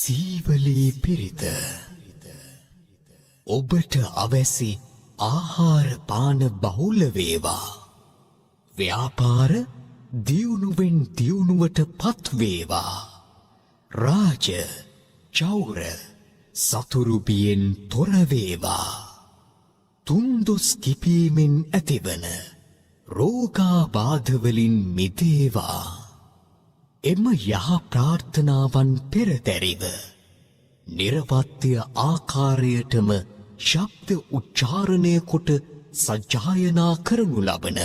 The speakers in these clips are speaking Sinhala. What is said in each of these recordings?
සීවලී පිරිත ඔබට අවැසි ආහාර පාන බහුල වේවා. ව්‍යාපාර දියුණුවෙන් දියුණුවට පත් වේවා. රාජ චෞර සතුරු බියෙන් තොර වේවා. තුන්දොස් කිපීමෙන් ඇතිවන රෝගාබාධ වලින් මිදේවා. එම යහ ප්‍රාර්ථනාවන් පෙරදැරිව නිර්වත්‍ය ආකාරයටම ශබ්ද උච්චාරණය කොට සජ්ජායනා කරනු ලබන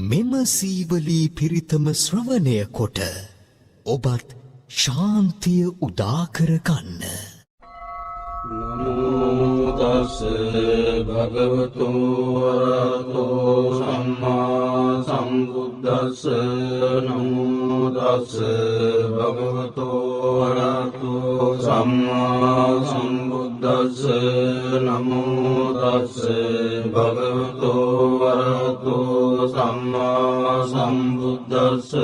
මෙම සීවලී පිරිතම ශ්‍රවණය කොට ඔබත් ශාන්තිය උදා කර ගන්න. නමෝ තස් භගවතු වරහතෝ සම්මා සම්බුද්දස්ස. නමෝ තස් භගවතු වරහතෝ සම්මා සම්බුද්දස්ස. නමෝ තස් භගවතු වරහතෝ සම්මා සම්බුද්දස්ස.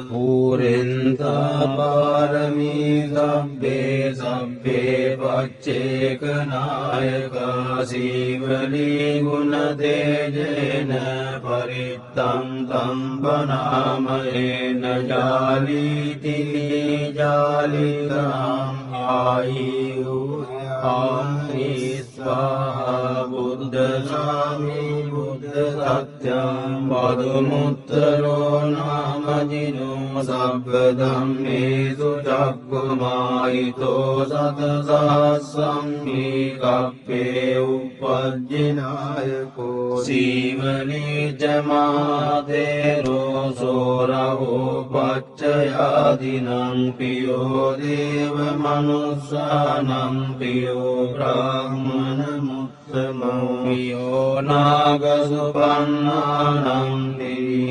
පුරෙන්තා පාරමී සබ්බේ සබ්බේ පච්චේකනායකා සීවලී ගුණ තේජේන පරිත්තං තම්බනාමයේන ජාලීති ජාලිතං ආයු ආමි ස්වාහා බුද්ධ සාමි බුද්ධ සත්‍යං පදුමුත්තරෝ නාමජිනෝ සබ්බ ධම්මේසු චක්ඛුමායිතෝ සතසහස්සම්මි කප්පේ උපජ්ජිනායකෝ සීවලී ජමාතේරෝ සෝරහෝ පච්චයාදිනං පියෝ දේව මනුස්සානං පියෝ බ්‍රාහ්මණ මුත්තමෝ පියෝ නාගසුපන්නානං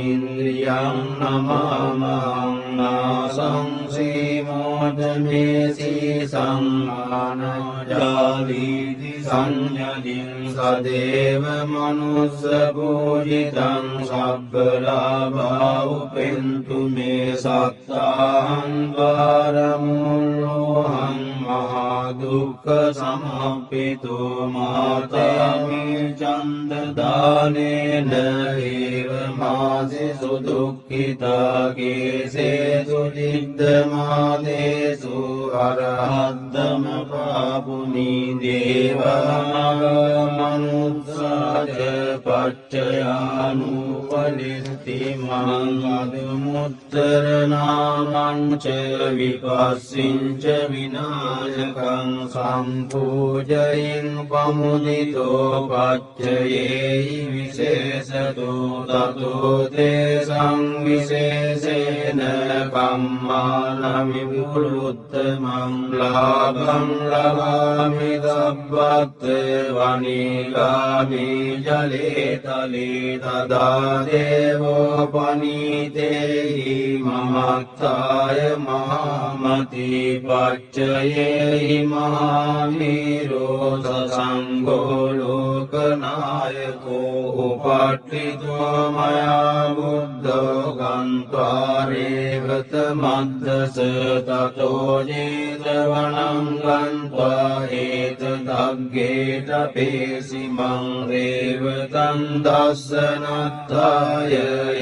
ඉන්ද්‍රියං නමාමං නාසං සීමෝදමේසී සංමානජාලීති සංඥදින් සදේව මනුස්ස පූජිතං සබ්බලාභා උපෙන්තු මේ සත්තාහං වාරමුල්ලෝහං මහා දුක්ඛ සමප්පිතෝ මාතේමි චන්ද දානේන ඒව මාසි සුදුක්ඛිතා කේසේසු දිද්දමාදේසු අරහද්දම පාපුනි දේවාමනුස්සාච පච්චයානුපනිස්ති මං අදමුත්තර නාමං ච විපස්සිංච විනාශකං සම්පූජයින් පමුදිතෝ පච්චයේහි විශේෂතෝ තතෝ තේසං විශේෂේන කම්මාන විපුරුත්තමං ලාභං ලබාමි සබ්බත් වනිගාමි ජලේ තලේ තදා දේවෝ පනීතේහි මමත්තාය මහාමති පච්චයේහි මහාමීරෝ සසංඝෝ ලෝකනායකෝ උපට්ඨිතෝ මයා බුද්ධෝ ගන්්වා රේවත මද්දස තතෝ ජේතවනං ගන්්වා හේත දග්ගේත පේසිමං රේවතං දස්සනත්තාය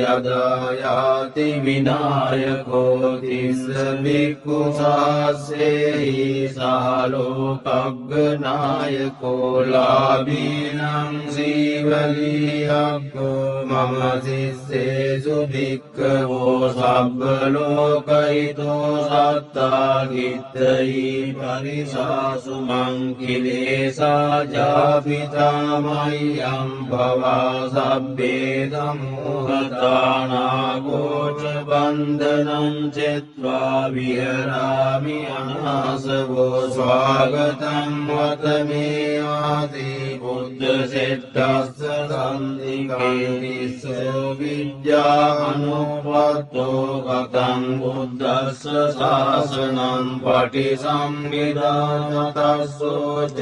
යදා යාති විනායකෝ තිස්ස බික්ඛු සාසේහි සාලෝකග්ගනායකෝ ලාභීනං සීවලියග්ගෝ මම සිස්සේසු භික්ඛවෝ සබ්බ ලෝකහිතෝ සත්තා කිත්තයි පරිසාසු මං කිලේසා ජාපිතා මය්‍යං භවා සබ්බේ ධම්මෝහතානාගෝච බන්ධනං චෙත්වා විහරාමි අනාසවෝ ස්වාගතං වතමේ ආදී බුද්ධ සෙට්ටස්ස සන්ධිකේනිස්සෝ විද්‍යා අනුප්පත්තෝ කතං බුද්දස්ස ශාසනං පටිසම්භිදාතස්සෝ ච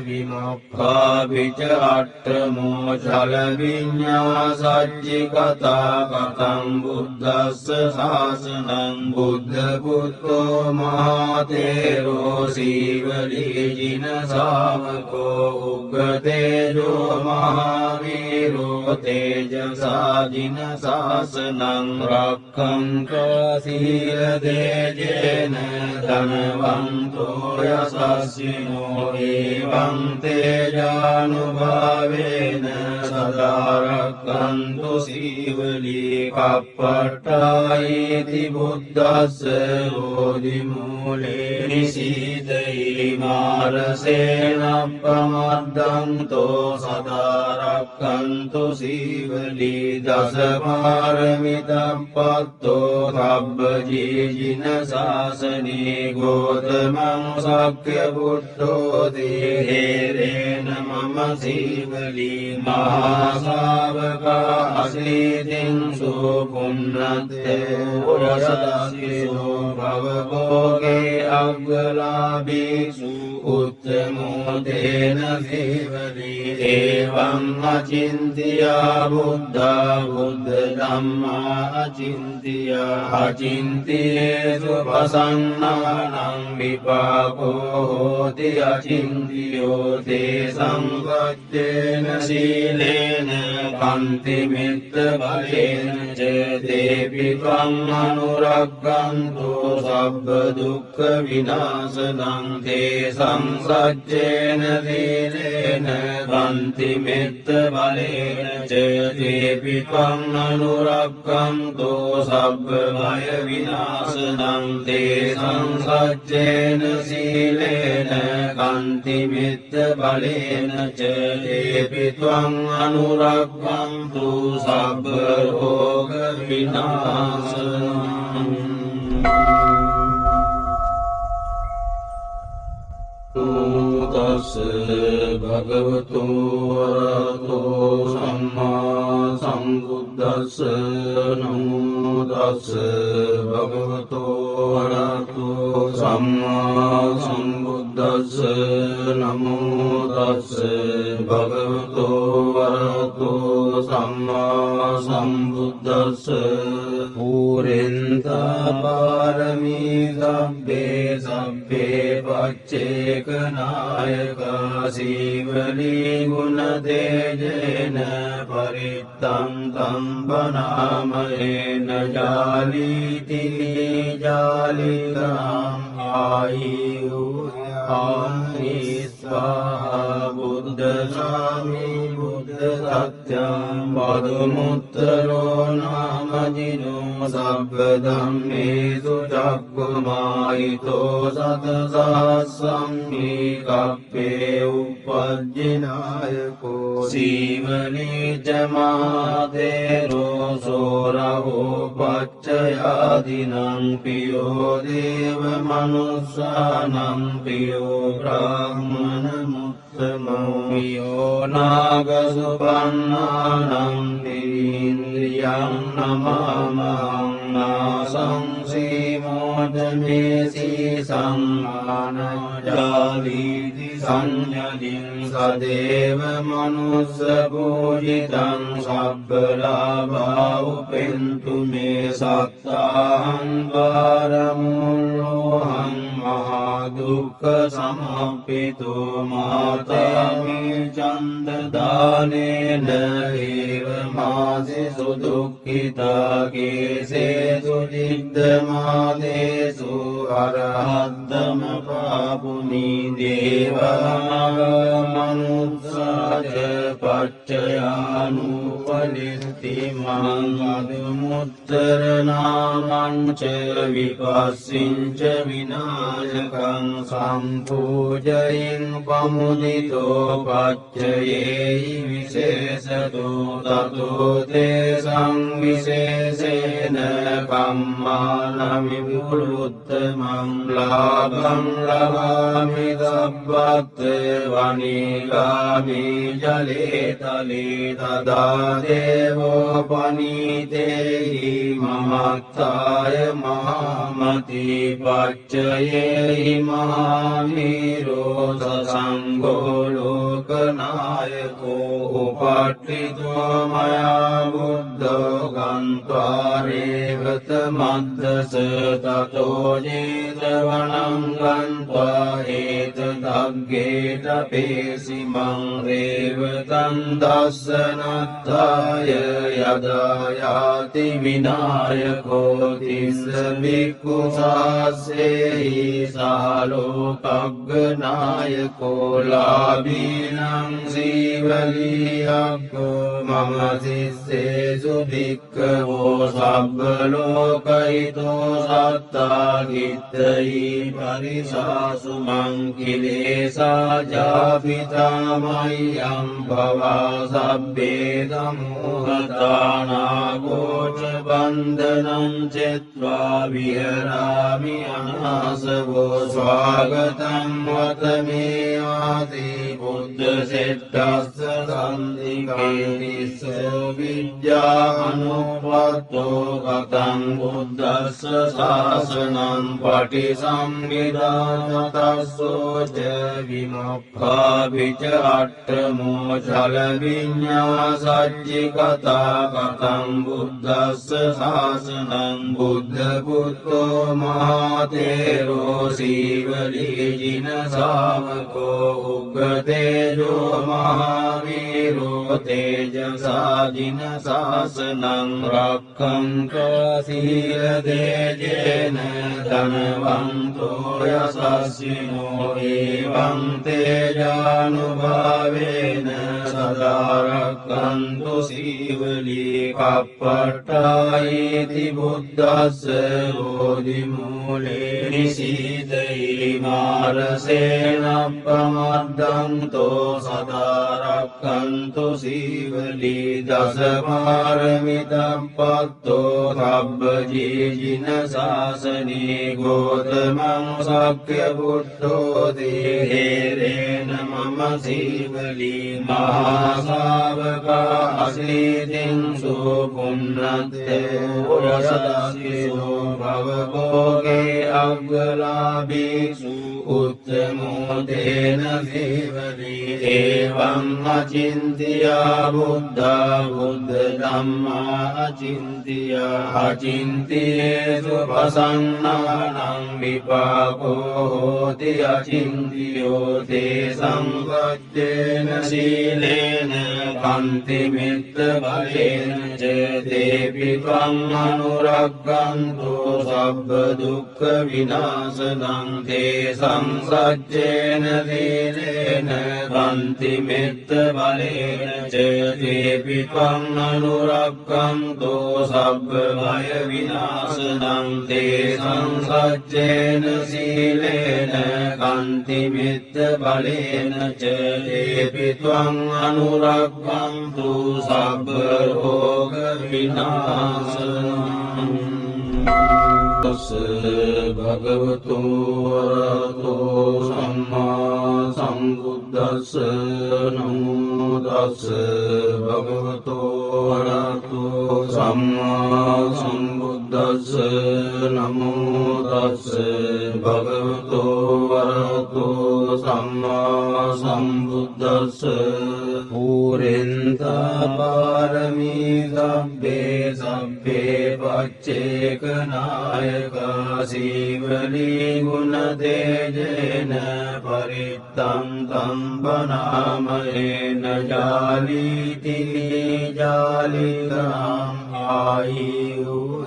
විමුක්ඛා විච අට්ඨමෝ චල විඤ්ඤා සච්චි කතා කතං බුද්දස්ස ශාසනං බුද්ධ පුත්තෝ මහතේරෝ සීවලී ජින ශාවකෝ උග්ගතේජෝ මහාවීරෝ තේජසා ජින ශාසනං රක්ඛන්තෝ සීල දේජේන ධනවන්තෝ යසස්සිනෝ එවං තේජානුභාවේන සදා රක්ඛන්තු සීවලී කප්පට්ඨායිති බුද්දස්ස ඕදි මූලේ නිසීදයි මාරසේන ප්‍රමද්දන්තෝ සදා රක්ඛන්තු සීවලී දස පාරමිතප්පත්තෝ සබ්බ ජීජින ශාසනේ ගෝතමං සක්්‍ය බුද්ධෝ දේරේන මම සීවලී මහා ශාවකා අසීතින් සුපුන්නත්තේ යසස්සිනෝ භවභෝගේ අග්ගලාභීසු උත්තමෝ තේන සීවලී එවං අචින්තියා බුද්ධා බුද්ධ ධම්මා අචින්තියා අචින්තියේසු පසන්නානං විපාකෝ හෝති අචින්තියෝ තේ සංවච්ඡේන සීලේන කන්ති මිත්ත බලේන ච දේපි ත්වං අනුරග්ගන්තු සබ්බ දුක්ඛ විනාශනං තේ සංසච්ඡේන සීලේන කන්ති මිත්ත බලේන ච දේපි ත්වං අනුරග්ගන්තු සබ්බ භය විනාශනං තේ සංසච්ඡේන සීලේන කන්ති මිත්ත බලේන ච දේපි ත්වං අනුරග්ගන්තු සබ්බ රෝග විනාශනං තස්ස භගවතු වරහතෝ සම්මා සම්බුද්දස්ස නමෝ තස්ස භගවතු වරහතෝ සම්මා සම්බුද්දස්ස නමෝ තස්ස භගවතු වරහතෝ සම්මා සම්බුද්දස්ස පුරෙන්තා පාරමී සබ්බේ සබ්බේ පච්චේක නායකා සීවලී ගුණ තේජේන පරිත්තං තම්බනාමයේන ජාලීති ජාලිකාං ආයු ආමි ස්වාහා බුද්ධ සාමි බුද්ධ සත්‍යං පදුමුත්තරෝ නාමජිනෝ සබ්බ ධම්මේසු චක්ඛුමායිතෝ සතසාස්සම්මි කප්පේ උපජ්ජිනායකෝ සීවලී ච මාතේරෝ සෝරහෝ පච්චයාදිනං පියෝ දේව මනුස්සානං පියෝ බ්‍රාහ්මන මුත්තමෝ පියෝ නාග සුපන්නානං දීන්ද්‍රියං නමාමහං නාසං සීමෝදමේසී සම්මානජාලීති සංයදින් සදේව මනුස්ස පූජිතං සබ්බලාභා උපෙන්තු මේ සත්තාහං වාරමුල්ලෝහං මහා දුක්ඛ සමප්පිතෝ මාතේමි චන්ද දානේන ඒව මාසි සුදුක්ඛිතා කේසේසු දිද්දමාදේසු අරහද්දම පාපුනි දේවානාග මනුස්සාච පච්චයානු පනිත්තිමං අදුමුත්තර නාමංච විපස්සිංච විනාශකං සම්පූජයින් පමුදිතෝ පච්චයේහි විශේෂතෝ තතෝ තේ සංවිශේෂේන කම්මානමි පුරුත්තමං ලාභං ලබාමි සබ්බත් වනිගාමි ජලේ තලේ තදා දේවෝ පනීතේහි මමත්තාය මහමති පච්චයේහි මහාමීරෝ සසංඝෝ ලෝකනායකෝ උපට්ඨිතෝ මයා බුද්ධෝ ගන්්වා රේවත මද්දස තතෝ ජේතවනං ගන්්වා ඒත දග්ගේට පේසිමං රේවතං දස්සනත්තාය යදා යාති විනායකෝ තිස්ස භික්ඛු සාසේහි සාලෝකග්ගනායකෝ ලාභීනං සීවලියක්ඛෝ මම සිස්සේසු භික්ඛවෝ සබ්බ ලෝකහිතෝ සත්තා කිත්තයි පරිසාසු මං කිලේසා ජාපිතා මය්‍යං භවා සබ්බේ ධම්මෝහතානා ගෝච බන්ධනං චෙත්වා විහරාමි අනාසවෝ ස්වාගතං වතමේ ආදී බුද්ධ සෙට්ටස්ස සම්දිකේ නිස්සෝ විද්‍යා අනුපත්තෝ කතං බුද්දස්ස ශාසනං පටිසම්භිදා තස්සෝච විමුක්ඛා විච අට්ඨමෝ චල විඤ්ඤා සච්චි කතා කතං බුද්දස්ස ශාසනං බුද්ධ පුත්තෝ මහතේරෝ සීවලී ජින ශාවකෝ උග්ගතේජෝ මහාවීරෝ තේජසා ජින ශාසනං රක්ඛන්තෝ සීල දේජේන ධනවන්තෝ යසස්සිනෝ එවං තේජානුභාවේන සදා රක්ඛන්තු සීවලී කප්පට්ඨායිති බුද්දස්ස බෝධි මූලේ නිසීදයි මාරසේනප්පමද්දන්තෝ සදා රක්ඛන්තු සීවලී දස පාරමිතප්පත්තෝ සබ්බ ජීජින ශාසනේ ගෝතමං සක්්‍ය බුද්ධෝ දේහේරේන මම සීවලී මහා ශාවකා අසීතින් සුපුන්නත්තේ යසදස්සිසෝ භවභෝගේ අග්ගලාභීසු උත්තමෝ තේන සීවලී එවං අචින්තියා බුද්ධා බුද්ධ ධම්මා අචින්තියා අචින්තියේසු පසන්නානං විපාකෝ හෝති අචින්තියෝ තේ සංවජ්ජේන සීලේන කන්ති මිත්ත බලේන ච දේපි ත්වං අනුරග්ගන්තු සබ්බ දුක්ඛ විනාශනං තේ සංසජ්ජේන සීලේන කන්ති මිත්ත බලේන ච දේපි ත්වං අනුරග්ගන්තු සබ්බ භය විනාශනං තේ සංසජ්ජේන සීලේන කන්ති මිත්ත බලේන ච දේපි ත්වං අනුරග්ගන්තු සබ්බ රෝග විනාශනං තස්ස භගවතු වරහතෝ සම්මා සම්බුද්දස්ස නමෝ තස්ස භගවතු වරහතෝ සම්මා සම්බුද්දස්ස නමෝ තස්ස භගවතු වරහතෝ සම්මා සම්බුද්දස්ස පුරෙන්තා පාරමී සබ්බේ සබ්බේ පච්චේක නායකා සීවලී ගුණ තේජේන පරිත්තං කම්පනාමයේන ජාලීති ජාලිතං ආයු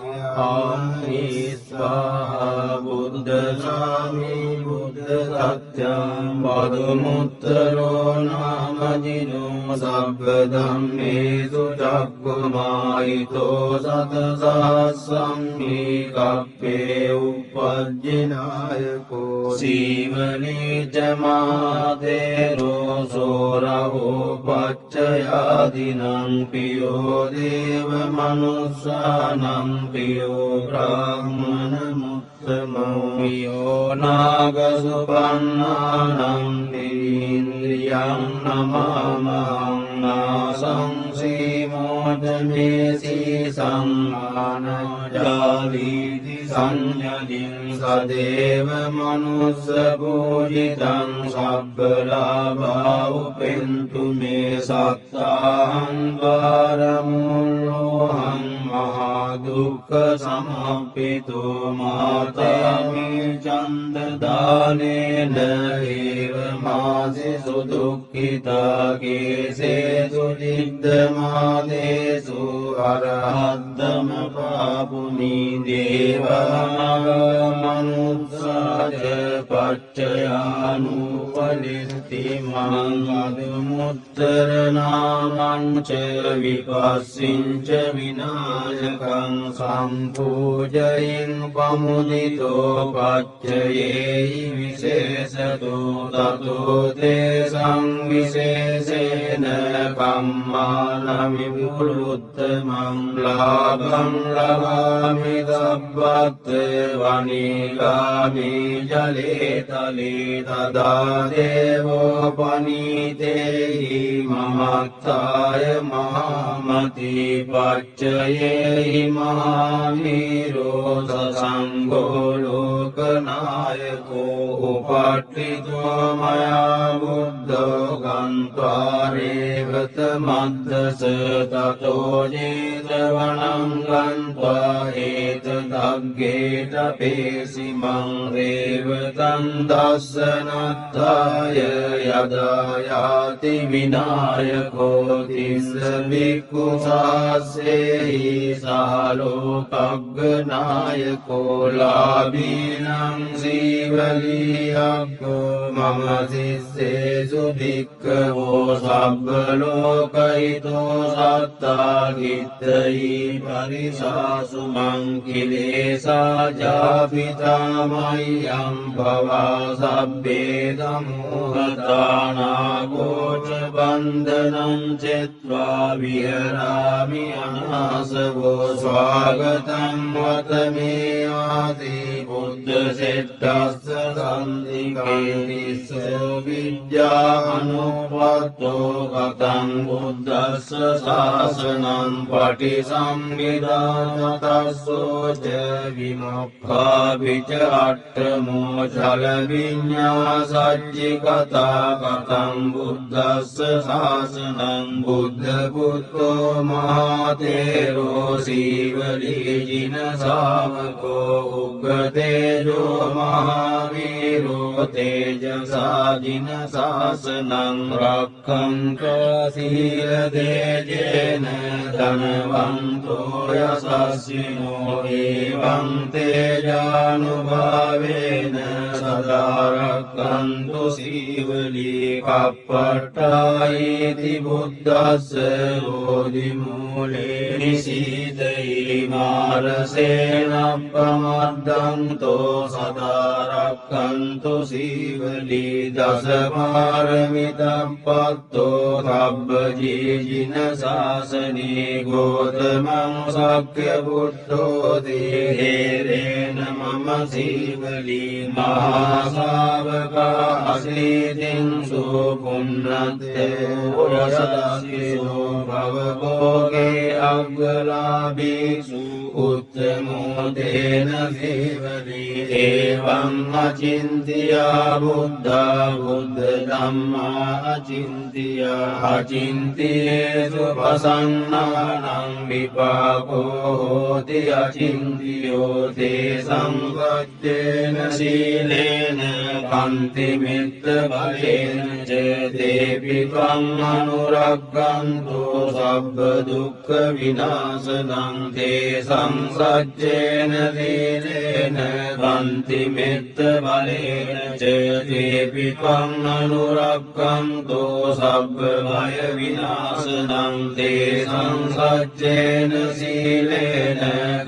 ආනිස්වා බුද්ධ සාමි බුද්ධ සත්‍යං පදුමුත්තරෝ නාමජිනෝ සබ්බ ධම්මේසු චක්කුමායිතෝ සතසහස්සම්හි කප්පේ උපජ්ජිනායකෝ සීවනීච මහතේරෝ සෝරහෝ පච්චයාදිනං පියෝ දේව මනුස්සානං පියෝ බ්‍රාහ්මණ මුත්තමෝ පියෝ නාගසුපන්නානං නිරීන්ද්‍රියං නමාමහං නාසං සීමෝදමේසී සංඝානජාලීති සංඥදින් සදේව මනුස්ස පූජිතං සබ්බලාභා උපෙන්තු මේ සත්තාහං ද්වාරමුල්ලෝහං මහා දුක්ඛ සමප්පිතෝ මාතේමි චන්ද දානේන ඒව මාසි සුදුක්ඛිතා කේසේසු දිද්දමාදේසු අරහද්දම පාපුනි දේවාමනුස්සාච පච්චයානුපලිත්ති මංගදමුත්තර නාමංච විපස්සින්ච විනාශකං සම්පූජයින් පමුදිතෝ පච්චයේහි විශේෂතෝ තතෝ තේ සංවිශේෂේන කම්මාන විපුරුත්තමං ලාභං ලබාමි සබ්බත් වනිගාමි ජලේ තලේ තදා දේවෝ පනීතේහි මමත්තාය මහමති පච්චයේහි මහාමීරෝ සසංඝෝ ලෝකනායකෝ උපට්ඨිතෝ මයා බුද්ධෝ ගන්්වා රේවත මද්දස තතෝ ජේතවනං ගන්්වා හේත දග්ගේට පේසිමං රේවතං දස්සනත්තාය යදායාති විනායකෝ තිස්ස බික්ඛු සාස්සේහි සහලෝකග්ගනායකෝ ලාභීනං සීවලියක්ඛෝ මම සිස්සේසු භික්ඛවෝ සබ්බ ලෝකහිතෝ සත්තා කිත්තයි පරිසාසු මං කිලේසා ජාපිතා මය්‍යං භවා සබ්බේ ධම්මෝහතානාගෝච බන්ධනං චෙත්වා විහරාමි අනාසවෝ ස්වාගතං වතමේ ආදී බුද්ධ සෙට්ටස්ස සන්දිකේ නිස්සෝ විද්‍යානුපත්තෝ කතං බුද්දස්ස ශාසනං පටිසම්භිදාතස්සෝච විමුක්ඛා විච අට්ඨමෝ චල විඤ්ඤා සච්චි කතා කතං බුද්දස්ස ශාසනං බුද්ධ පුත්තෝ මහතේරෝ සීවලී ජින ශාවකෝ උග්ගතේජෝ මහාවීරෝ තේජසා ජින ශාසනං රක්ඛන්ත සීල දේජේන ධනවන්තෝ යසස්සිනෝ එවං තේජානුභාවේන සදා රක්ඛන්තු සීවලී කප්පට්ඨායිති බුද්දස්ස බෝධි මූලේ නිසීදයි මාරසේනප්පමද්දන්තෝ සදා රක්ඛන්තු සීවලී දසපාරමිතං පත්තෝ සබ්බ ජීජින ශාසනේ ගෝතමං සක්්‍ය බුද්ධෝ දේරේන මම සීවලී මහා ශාවකා අසීතින් සුපුන්නත්තෝ යසදස්සිසෝ භවභෝගේ අග්ගලාභීසු උත්තමෝ තේන සීවලී එවං අචින්තියා බුද්ධා බුද්ධ ධම්මා අචින්තියා අචින්තියේසු පසන්නානං විපාකෝ හෝති අචින්තියෝ තේ සංගච්ඡේන සීලේන කන්ති මිත්ත බලේන ච දේපි ත්වං අනුරග්ගන්තෝ සබ්බ දුක්ඛ විනාශනං තේසං සච්චේන සීලේන කන්ති මෙත්ත බලේන ච තේපි ත්වං අනුරක්ඛන්තෝ සබ්බ භය විනාශනං තේසං සච්චේන සීලේන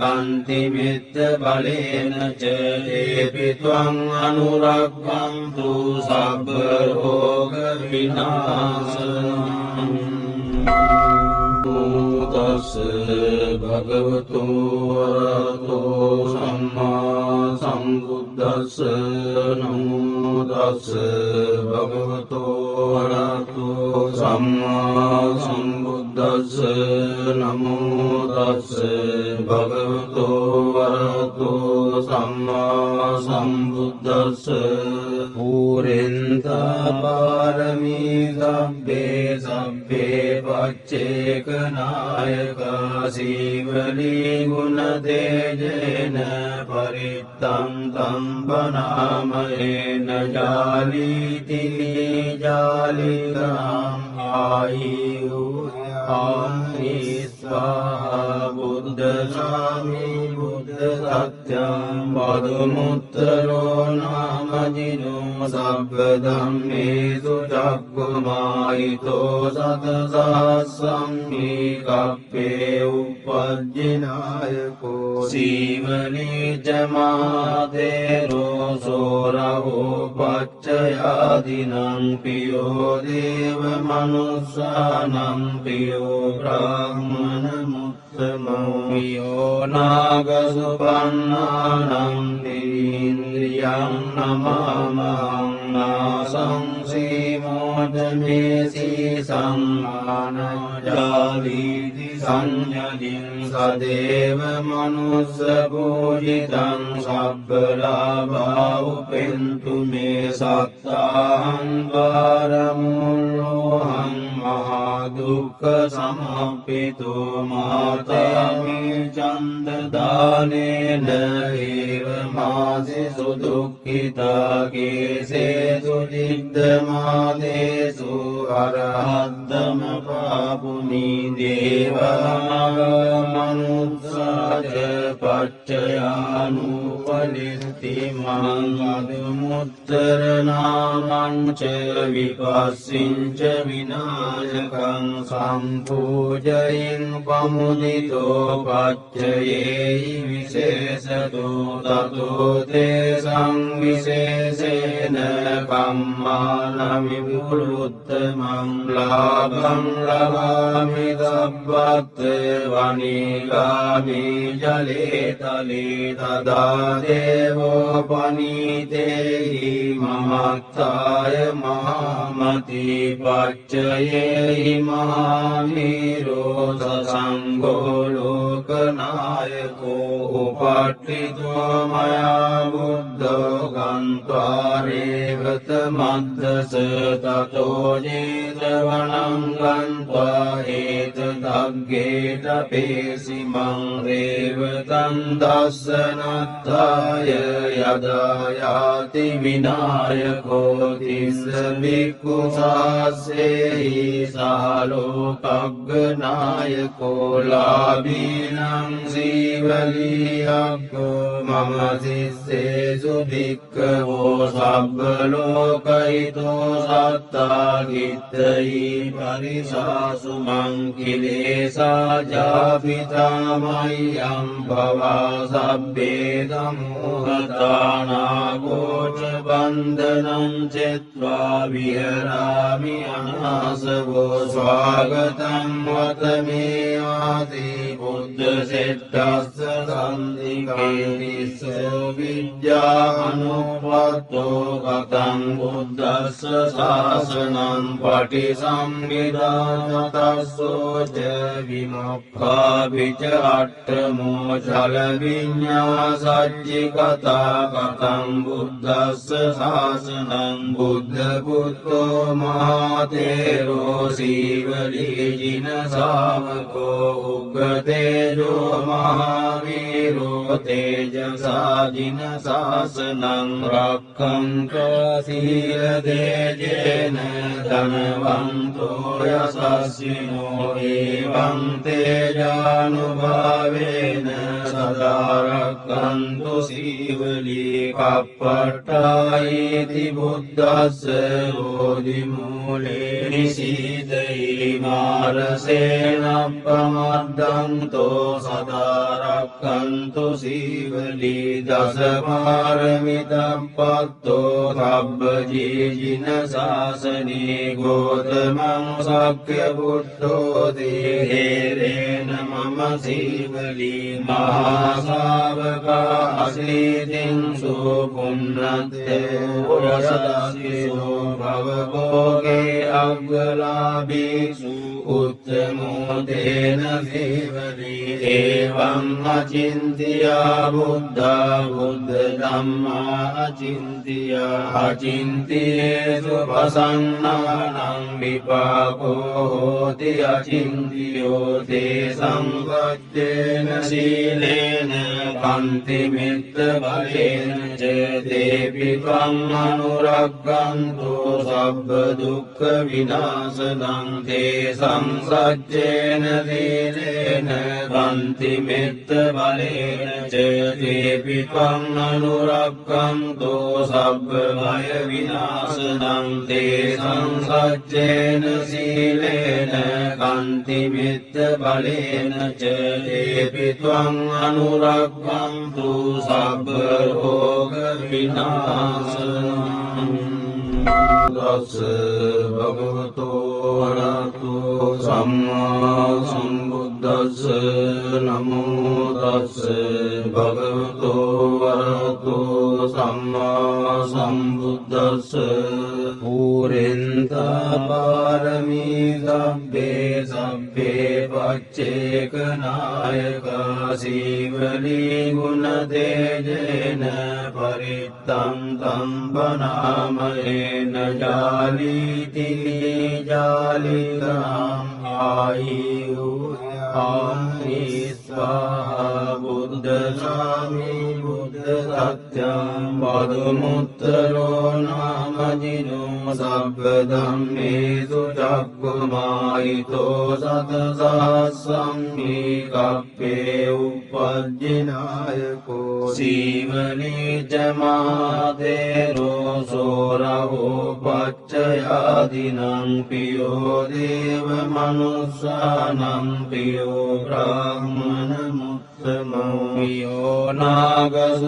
කන්ති මෙත්ත බලේන ච තේපි ත්වං අනුරක්ඛන්තු සබ්බ රෝග විනාශනං තස්ස භගවතු වරහතෝ සම්මා සම්බුද්දස්ස නමෝ තස්ස භගවතු වරහතෝ සම්මා සම්බුද්දස්ස නමෝ තස්ස භගවතු වරහතෝ සම්මා සම්බුද්දස්ස පුරෙන්තා පාරමී සබ්බේ සබ්බේ පච්චේක නායකා සීවලී ගුණ තේජේන පරිත්තං තං බනාමයේන ජාලීති ජාලිතං ආයු ආමි ස්වාහා බුද්ධ සාමි බුද්ධ සත්‍යං පදුමුත්තරෝ නාමජිනෝ සබ්බ ධම්මේසු චක්ඛුමාහිතෝ සතසාස්සම්මි කප්පේ උපජ්ජිනායකෝ සීවලී ච මාතේරෝ සෝරවෝ පච්චයාදිනං පියෝ දේව මනුස්සානං පියෝ බ්‍රාහ්මණ මුත්තමෝ පියෝ නාගසුපන්නානං නිරීන්ද්‍රියං නමාමහං නාසං සීමෝදමේසී සංමානජාලීති සංයදින් සදේව මනුස්ස පූජිතං සබ්බලාභා උපෙන්තු මේ සත්තාහං ද්වාරමුල්ලෝහං මහා දුක්ඛ සමප්පිතෝ මාතේමි චන්ද දානේන ඒව මාසි සුදුක්ඛිතා කේසේසු දිග්ධමාදේසු අරහද්දම පාපුනි දේවාමනුස්සාච පච්චයානුපනිත්ති මංගදමුත්තර නාමං ච විපස්සිංච විනාශකං සම්පූජයින් පමුදිතෝ පච්චයේහි විශේෂතෝ තතෝ තේ සංවිශේෂේන කම්මාන විපුරුත්තමං ලාභං ලබාමි සබ්බත් වනිගාමි ජලේ තලේ තදා දේවෝ පනීතේහි මමත්තාය මහමති පච්චයේහි මහාමීරෝ සසංඝෝ ලෝකනායකෝ උපට්ඨිතෝ මයා බුද්ධෝ ගන්්වා රේවත මද්දස තතෝ ජේතවනං ගන්්වා ඒත දග්ගේට පේසිමං රේවතං දස්සනත්තාය යදා යාති විනායකෝ තිස්ස බික්ඛු සාස්සේහි සාලෝකග්ගනායකෝ ලාභීනං සීවලියක්ඛෝ මම සිස්සේසු භික්ඛවෝ සබ්බ ලෝකහිතෝ සත්තා කිත්තයි පරිසාසු මං කිලේසා ජාපිතා මය්‍යං භවා සබ්බේ ධම්මෝහතානාගෝච බන්ධනං චෙත්වා විහරාමි අනාසවෝ ස්වාගතං වතමේ ආදී බුද්ධ සෙට්ටස්ස සන්දිකේතිස්ස විද්‍යානුපත්තෝ කතං බුද්දස්ස ශාසනං පටිසම්භිදාතස්සෝච විමුක්ඛා විච අට්ඨමෝ චල විඤ්ඤා සච්චි කතා කතං බුද්දස්ස ශාසනං බුද්ධ පුත්තෝ මහතේරෝ සීවලී ජින ශාවකෝ උග්ගතේජෝ මහාවීරෝ තේජසා ජින සාසනං රක්ඛන්තෝ සීල දේජේන ධනවන්තෝ යසස්සිනෝ එවං තේජානුභාවේන සදා රක්ඛන්තු සීවලී කප්පට්ඨායිති බුද්දස්ස බෝධි මූලේ නිසීදයි මාරසේනප්පමද්දන්තෝ සදා රක්ඛන්තු සීවලී දසපාරමිතප්පත්තෝ සබ්බ ජීජින සාසනේ ගෝතමං සක්්‍ය බුද්ධෝ දේහෙරේන මම සීවලී මහා ශාවකා අසීතින් සුපුන්නත්තෝ යසදස්සිසෝ භවභෝගේ අග්ගලාභීසු උත්තමෝ තේන සීවලී එවං අචින්තියා බුද්ධා බුද්ධ ධම්මා අචින්තියා අචින්තියේසු පසන්නානං විපාකෝ හෝති අචින්තියෝ තේ සංවච්ඡේන සීලේන කන්ති මිත්ත බලේන ච දේපි ත්වං අනුරග්ගන්තු සබ්බ දුක්ඛ විනාශනං තේ සංසච්ඡේන සීලේන කන්ති මිත්ත බලේන ච දේපි ත්වං අනුරග්ගන්තු සබ්බ භය විනාශනං තේ සංසච්ඡේන සීලේන කන්ති මිත්ත බලේන ච දේපි ත්වං අනුරග්ගන්තු සබ්බ රෝග විනාශනං දස්ස භගවතෝ අරහතෝ සම්මා සම්බුද්දස්ස නමෝ දස්ස භගවතෝ අරහතෝ සම්මා සම්බුද්දස්ස පුරෙන්තා පාරමී සබ්බේ සබ්බේ පච්චේක නායකා සීවලී ගුණ තේජේන පරිත්තං තං බනාමයේන ජාලීති ජාලිතං ආයු ආමි ස්වාහා බුද්ධ සාමි බුද්ධ සත්‍යං පදමුත්තරෝ නාමජිනෝ සබ්බ ධම්මේසු චක්ඛුමායිතෝ සතසාස්සම්මි කප්පේ උපජ්ජනායකෝ සීවලී ච මාතේරෝ සෝරහෝ පච්චයාදිනං පියෝ දේව මනුස්සානං පියෝ බ්‍රාහ්මණ මුත්තමෝ පියෝ නාගසුපන්නානං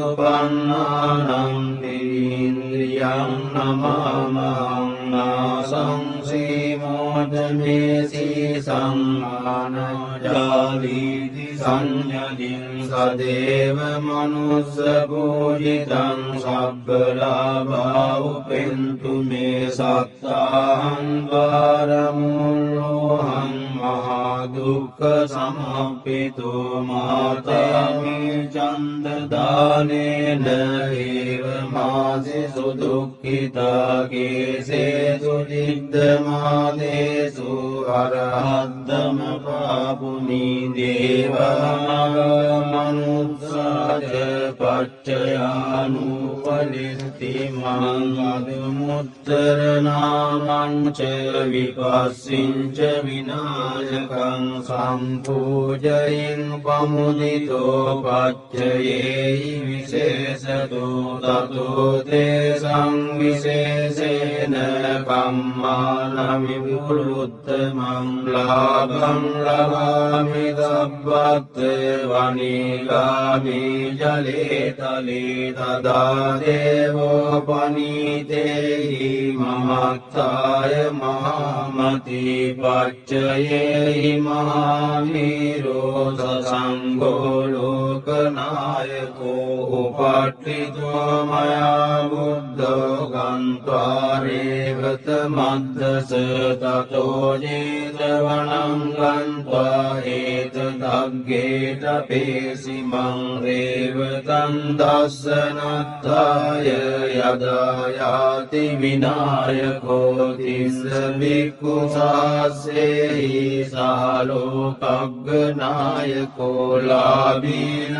ඉන්ද්‍රියං නමාමං නාසං සීමෝදමේ සීසං ජාලීති සංඥදින් සදේව මනුස්ස පූජිතං සබ්බලාභා උපෙන්තු මේ සත්තාහං වාරමුල්ලෝහං මහා දුක්ඛ සමප්පිතෝ මාතේමි චන්ද දානේන ඒව මාසි සුදුක්ඛිතා කේසේසු දිග්ධමාදේසු අරහද්දම පාපුනි දේවාග මනුස්සාච පච්චයානුපලිස්ති මං අදමුත්තර නාමං ච විපස්සිං ච විනාශකං සම්පූජයින් පමුදිතෝ පච්චයේහි විශේෂතෝ තතෝ තේ සංවිශේෂේන කම්මානමි පුරුත්තමං ලාභං ලබාමි සබ්බත් වනිගාමි ජලේ තලේ තදා දේවෝ පනීතේහි මමත්තාය මහමති පච්චයේහි මහාමීරෝ සසංඝෝ ලෝකනායකෝ උපට්ඨිතෝ මයා බුද්ධෝ ගන්්වා රේවත මද්දස තතෝ ජේතවනං ගන්්වා ඒත දග්ගේට පේසි මං රේවතං දස්සනත්තාය යදායාති විනායකෝ තිස්ස බික්ඛු සාස්සේහි සාලෝකග්ගනායකෝ ලාභීනං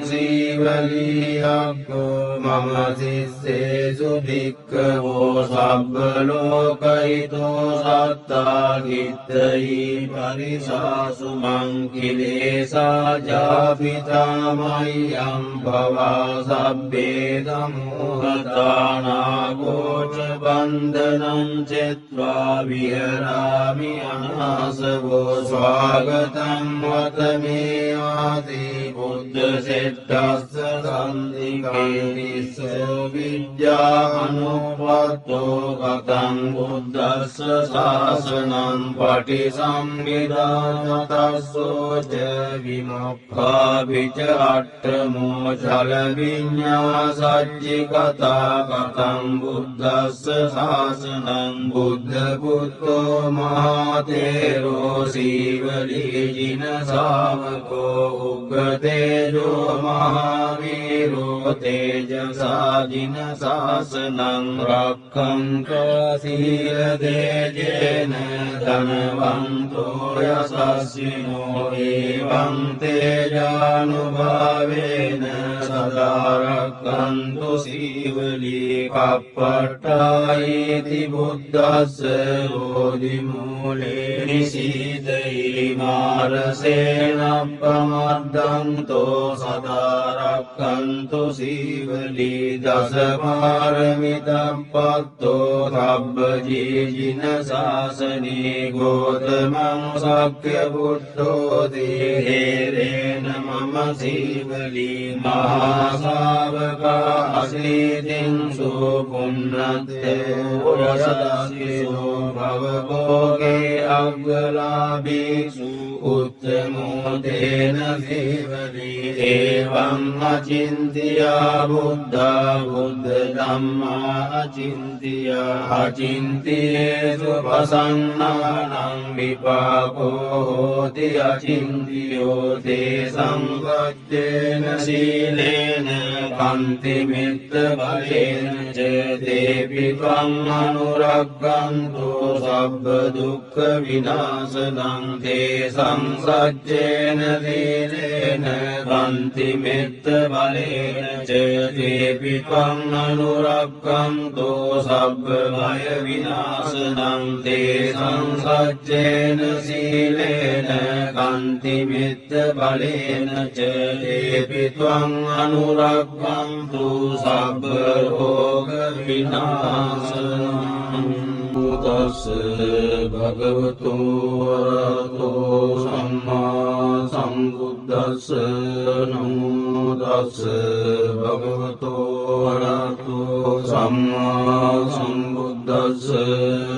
සීවලියක්ඛෝ මම සිස්සේසු භික්ඛවෝ සබ්බ ලෝකහිතෝ සත්තා කිත්තයි පරිසාසු මං කිලේසා ජාපිතා මය්‍යං භවා සබ්බේ දමෝහතානාගෝච බන්ධනං චෙත්වා විහරාමි අනාසවෝ ස්වාගතං වතමේ ආදී බුද්ධ සෙට්ටස්ස සන්දිකේතිස්ස විද්‍යානුපත්තෝ කතං බුද්දස්ස ශාසනං පටිසම්භිදාතස්සෝච විමුක්ඛා විච අට්ඨමෝ චල විඤ්ඤා සච්චි කතා කතං බුද්දස්ස ශාසනං බුද්ධ පුත්තෝ මහතේරෝ සීවලීජින ශාවකෝ උග්ගතේජෝ මහාවීරෝ තේජසා ජින ශාසනං රක්ඛන්තෝ සීල දේජේන ධනවන්තෝ යසස්සිනෝ එවං තේජානුභාවේන සදා රක්ඛන්තු සීවලී කප්පට්ඨායිති බුද්දස්ස බෝධිමූලේ නිසීදයි මාරසේනප්පමද්දන්තෝ සදා රක්ඛන්තු සීවලී දසපාරමිතප්පත්තෝ සබ්බජීජින ශාසනේ ගෝතමං සක්ඛ්‍ය බුද්ධෝ දේරේන මම සීවලී මහා ශාවකා අසීතින් සුපුන්නත්තේ යසදස්සිසෝ භවභෝගේ අග්ගලාභීසු උත්තමෝ තේන සීවලී එවං අචින්තියා බුද්ධා බුද්ධ ධම්මා අචින්තියා අචින්තියේසු පසන්නානං විපාකෝ හෝති අචින්තියෝ තේ සංවත්තේන සීලේන කන්ති මිත්ත බලේන ච දේපි ත්වං අනුරග්ගන්තු සබ්බ දුක්ඛ විනාශනං තේ සංසච්චේන සීලේන කන්ති මිත්ත බලේන ච දේපි ත්වං අනුරග්ගන්තු සබ්බ භය විනාශනං තේ සංසච්චේන සීලේන කන්ති මිත්ත බලේන ච දේපි ත්වං අනුරග්ගන්තු සබ්බ රෝග විනාශනං බුද්දස්ස භගවතු වරහතෝ සම්මා සම්බුද්දස්ස නමෝ තස්ස භගවතු වරහතෝ සම්මා සම්බුද්දස්ස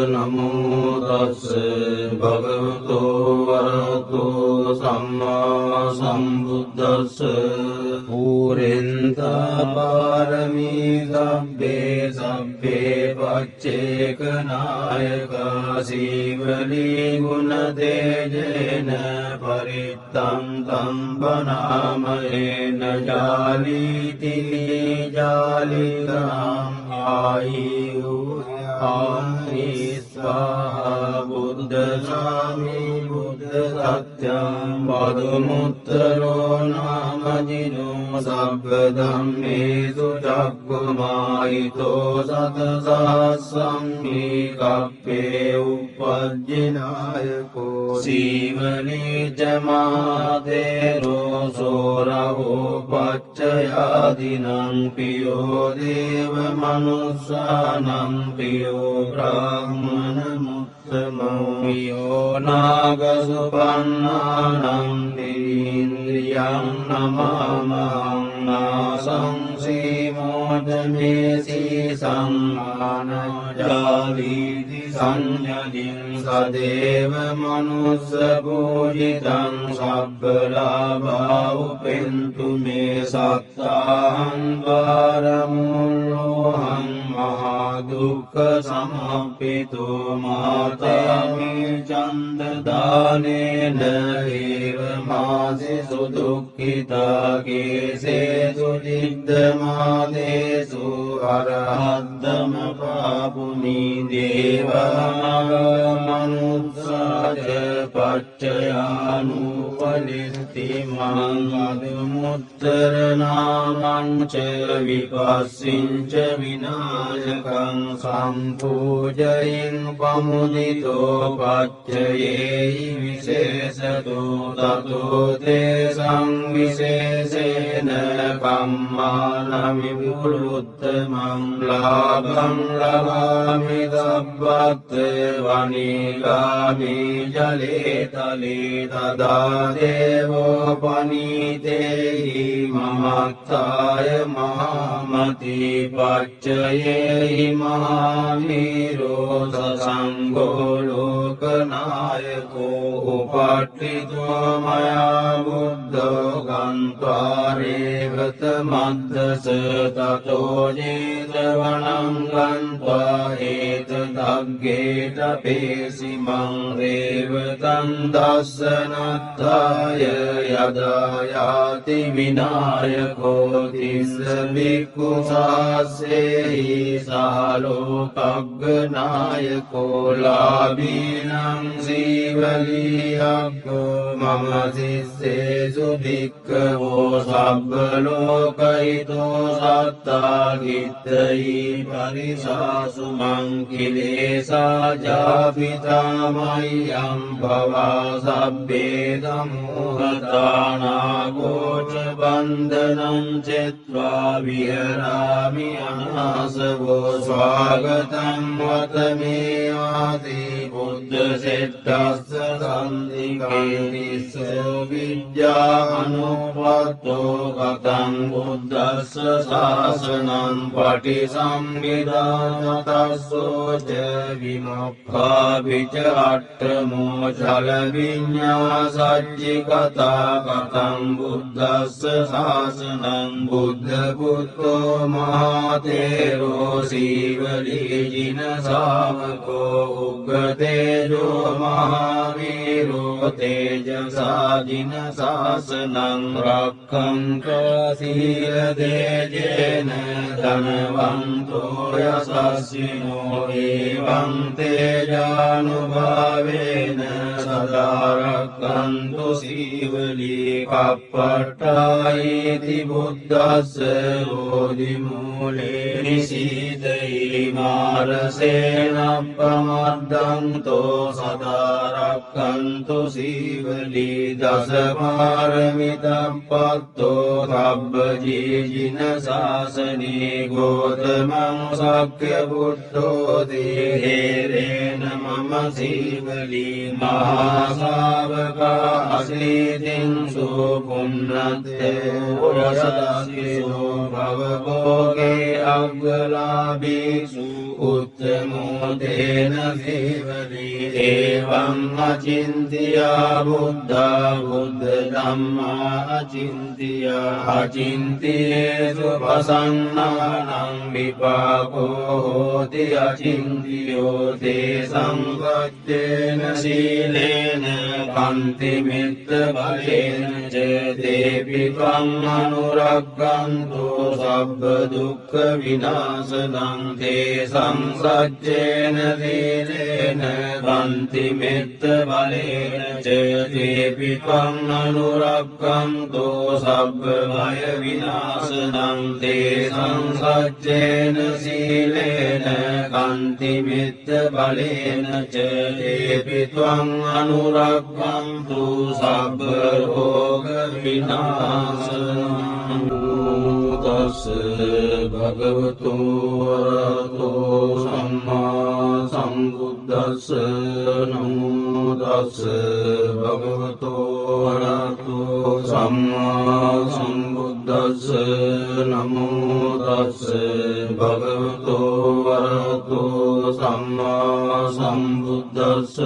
නමෝ තස්ස භගවතු වරහතෝ සම්මා සම්බුද්දස්ස පුරෙන්තා පාරමී සබ්බේ සබ්බේ පච්චේක නායකා සීවලී ගුණ තේජේන පරිත්තං තං බනාමයේන ජාලීති ජාලිතං ආයු ආනි ස්වාහා බුද්ධ සාමි බුද්ධ සත්‍යං පදුමුත්තරෝ නාමජිනෝ සබ්බ ධම්මේසු චක්ඛුමායිතෝ සතසාස්සම්මි කප්පේ උපජ්ජිනායකෝ සීවලී ච මාතේරෝ සෝරහෝ පච්චයාදිනං පියෝ දේව මනුස්සානං පියෝ බ්‍රාහ්මන මුත්තමෝ පියෝ නාගසුපන්නානං නිරීන්ද්‍රියං නමාමහං නාසං සීමෝදමේසී සංමානජාලීති සංඥදින් සදේව මනුස්ස පූජිතං සබ්බලාභා උපෙන්තු මේ සත්තාහං ද්වාරමුල්ලෝහං මහා දුක්ඛ සමප්පිතෝ මාතේමි චන්ද දානේන ඒව මාසි සුදුක්ඛිතා කේසේසු දිද්දමාදේසු අරහද්දම පාපුනි දේවාමනුස්සාච පච්චයානුපනිත්ති මංගදමුත්තර නාමංච විපස්සිංච විනාශකං සම්පූජයින් පමුදිතෝ පච්චයේහි විශේෂතෝ තතෝ තේ සංවිශේෂේන කම්මාන විපුරුත්තමං ලාභං ලබාමි සබ්බත් වනිගාමි ජලේ තලේ තදා දේවෝ පනීතේහි මමත්තාය මහමති පච්චයේහි මහාමීරෝ සසංඝෝ ලෝකනායකෝ උපට්ඨිතෝ මයා බුද්ධෝ ගන්්වා රේවත මද්දස තතෝ ජේතවනං ගන්්වා ඒත දග්ගේට පේසිමං රේවතං දස්සනත්තාය යදායාති විනායකෝ තිස්ස බික්ඛු සාස්සේහි සාලෝකග්ගනායකෝ ලාභීනං සීවලියක්ඛෝ මම සිස්සේසු භික්ඛවෝ සබ්බ ලෝකහිතෝ සත්තා කිත්තයි පරිසාසු මං කිලේසා ජාපිතා මය්‍යං භවා සබ්බේ ධම්මෝහතානාගෝච බන්ධනං චෙත්වා විහරාමි අනාසවෝ ස්වාගතං වතමේ ආදී බුද්ධ සෙට්ටස්ස සන්දිකේතිස්සෝ විද්‍යානුපත්තෝ කතං බුද්දස්ස ශාසනං පටිසම්භිදානතස්සෝච විමුක්ඛා විච අට්ඨමෝ චල විඤ්ඤා සච්චි කතා කතං බුද්දස්ස ශාසනං බුද්ධ පුත්තෝ මහතේරෝ සීවලී ජින ශාවකෝ උග්ගතේජෝ මහාවීරෝ තේජසා ජින ශාසනං රක්ඛන්තෝ සීල දේජේන ධනවන්තෝ යසස්සිනෝ එවං තේජානුභාවේන සදා රක්ඛන්තු සීවලී කප්පට්ඨායිති බුද්දස්ස රෝධි මූලේ නිසීදයි මාරසේනප්පමද්දන්තෝ සදා රක්ඛන්තු සීවලී දසපාරමිතප්පත්තෝ සබ්බ ජීජින ශාසනේ ගෝතමං සක්්‍ය බුද්ධෝ දේහෙරේන මම සීවලී මහා ශාවකා අසීතින් සුපුන්නත්තෝ යසදස්සිසෝ භවභෝගේ අග්ගලාභීසු උත්තමෝ තේන සීවලී එවං අචින්තියා බුද්ධා බුද්ධ ධම්මා අචින්තියා අචින්තියේසු පසන්නානං විපාකෝ හෝති අචින්තියෝ තේ සංගච්ඡේන සීලේන කන්ති මිත්ත බලේන ච දේපි ත්වං අනුරග්ගන්තෝ සබ්බ දුක්ඛ විනාශනං තේ සංසච්ඡේන සීලේන කන්ති මිත්ත බලේන ච දේපි ත්වං අනුරග්ගන්තෝ සබ්බ භය විනාශනං තේ සංසච්ඡේන සීලේන කන්ති මිත්ත බලේන ච දේපි ත්වං අනුරග්ගන්තු සබ්බ රෝග විනාශනං තස්ස භගවතු වරහතෝ සම්මා සම්බුද්දස්ස නමෝ තස්ස භගවතු වරහතෝ සම්මා සම්බුද්දස්ස නමෝ තස්ස භගවතු වරහතෝ සම්මා සම්බුද්දස්ස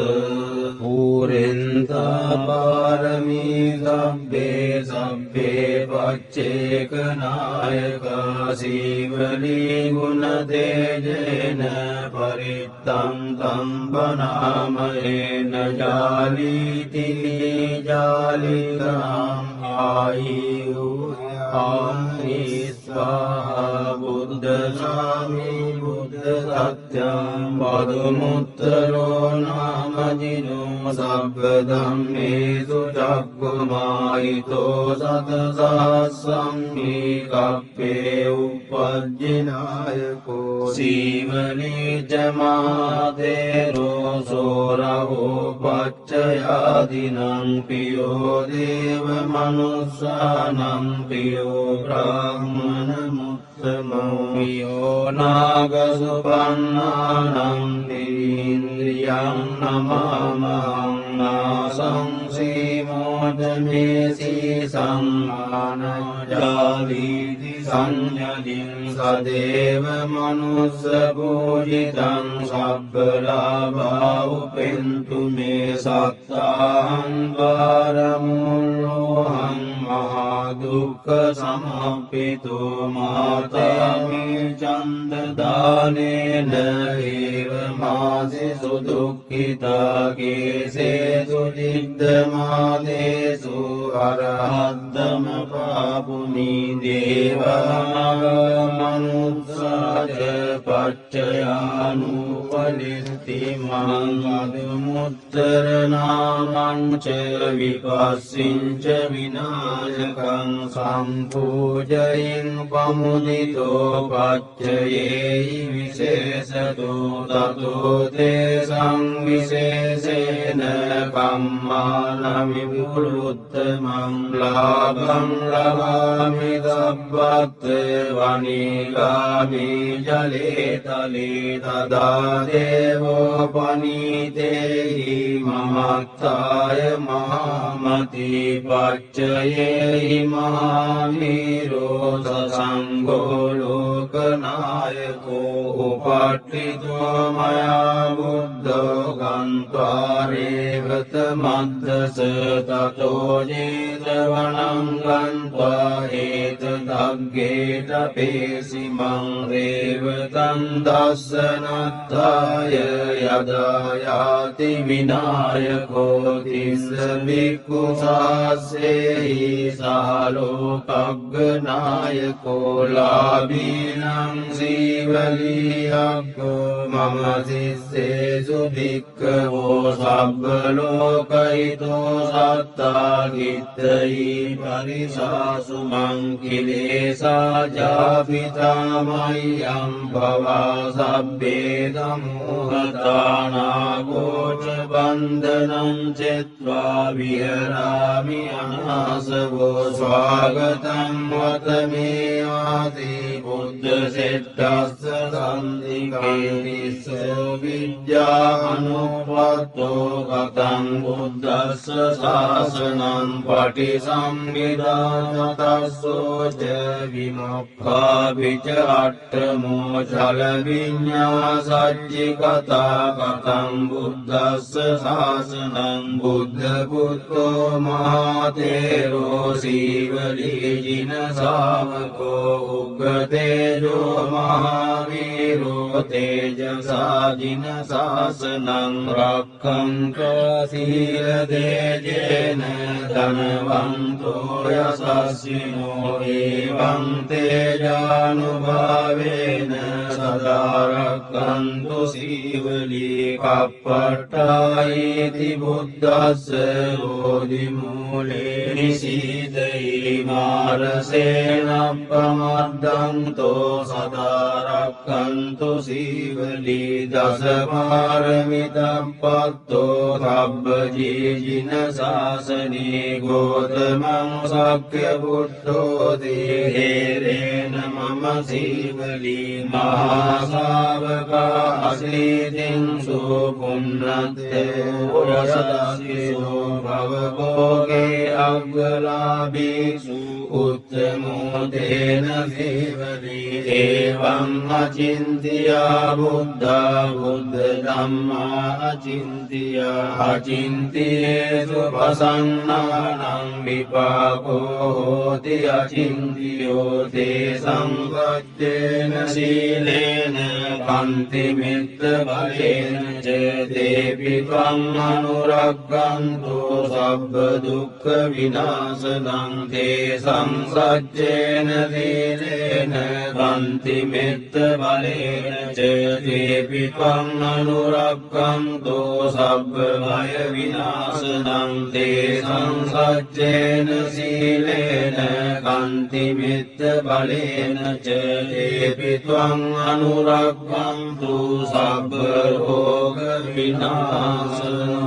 පූරෙන්තා පාරමී සබ්බේ සබ්බේ පච්චේක නායකා සීවලී ගුණ තේජේන පරිත්තං තම්පනාමයේන ජාලීති ජාලිතං ආයු ආමි ස්වාහා බුද්ධ සාමි බුද්ධ සත්‍යං පදුමුත්තරෝ නාමජිනෝ සබ්බ ධම්මේසු චක්ඛුමාහිතෝ සතසාස්සම්මි කප්පේ උපජ්ජිනායකෝ සීවලී ච මහතේරෝ සෝරහෝ පච්චයාදිනං පියෝ දේව මනුස්සානං පියෝ බ්‍රාහ්මණ මුත්තමෝ පියෝ නාගසුපන්නානං නිරීන්ද්‍රියං නමාමහං නාසං සීමෝදමේසී සංමානජාලීති සංඥලින් සදේව මනුස්ස පූජිතං සබ්බලාභා උපෙන්තු මේ සත්තාං වාරමුල්ලෝහං මහා දුක්ඛ සමප්පිතෝ මාතේමි චන්ද දානේන ඒව මාසි සුදුක්ඛිතා කේසේසු දිද්දමාදේසු අරහද්දම පාපුනි දේවානාග මනුස්සාච පච්චයානුපනිත්ති මං අදුමුත්තර නාමං ච විපස්සින්ච විනාශකං සම්පූජයින් පමුදිතෝ පච්චයේහි විශේෂතෝ තතෝ තේ සංවිශේෂේන කම්මානමි පුරුත්තමං ලාභං ලබාමි සබ්බත් වනිගාමි ජලේ තලේ තදා දේවෝ පනීතේහි මමත්තාය මහමති පච්චයේහි මහාමීරෝ සසංඝෝ ලෝකනායකෝ උපට්ඨිතෝ මයා බුද්ධෝ ගන්්වා රේවත මද්දස තතෝ ජේතවනං ගන්්වා ඒත දග්ගේට පේසිමං රේවතං දස්සනත්තාය යදායාති විනායකෝ තිස්ස බික්ඛු සාස්සේහි සාලෝකග්ගනායකෝ ලාභීනං සීවලියක්ඛෝ මම සිස්සේසු භික්ඛවෝ සබ්බ ලෝකහිතෝ සත්තා කිත්තයි පරිසාසු මං කිලේසා ජාපිතා මය්‍යං භවා සබ්බේ දමුහතානාගෝච බන්ධනං චෙත්වා විහරාමි අනාසවෝ ස්වාගතං වතමේ ආදී බුද්ධ සෙට්ටස්ස සන්දිකේ නිස්සෝ විද්‍යා අනුපත්තෝ කතං බුද්දස්ස ශාසනං පටිසම්භිදානතස්සෝ ච විමුක්ඛා විච අට්ඨමෝ චල විඤ්ඤා සච්චි කතා කතං බුද්දස්ස ශාසනං බුද්ධ පුත්තෝ මහතේරෝ සීවලී ජින ශාවකෝ උග්ගතේජෝ මහාවීරෝ තේජසා ජින ශාසනං රක්ඛන්තෝ සීල දේජේන ධනවන්තෝ යසස්සිනෝ එවං තේජානුභාවේන සදා රක්ඛන්තු සීවලී කප්පට්ඨායිති බුද්දස්ස බෝධිමූලේ නිසීදයි මාරසේනප්පමද්දන්තෝ සදා රක්칸තු සීවලී දස පාරමිතප්පත්තෝ සබ්බ ජීජින ශාසනී ගෝතමං සක්්‍ය පුට්ඨෝ දේහේරේන මම සීවලී මහා ශාවකා අසීතින් සුපුන්නත්තෝ යසදසිසෝ භවභෝගේ අග්ගලාභීසු උත්තමෝ තේන සීවලී එවං අචින්තියා බුද්ධා බුද්ධ ධම්මා අචින්තියා අචින්තියේසු පසන්නානං විපාකෝ හෝති අචින්තියෝ තේ සංගච්ඡේන සීලේන කන්ති මිත්ත බලේන ච දේපි ත්වං අනුරග්ගන්තු සබ්බ දුක්ඛ විනාශනං තේ සංසච්ඡේන සීලේන කන්ති මිත්ත බලේන ච දේපි ත්වං අනුරග්ගන්තු සබ්බ භය විනාශනං තේ සංසච්ඡේන සීලේන කන්ති මිත්ත බලේන ච දේපි ත්වං අනුරග්ගන්තු සබ්බ රෝග විනාශනං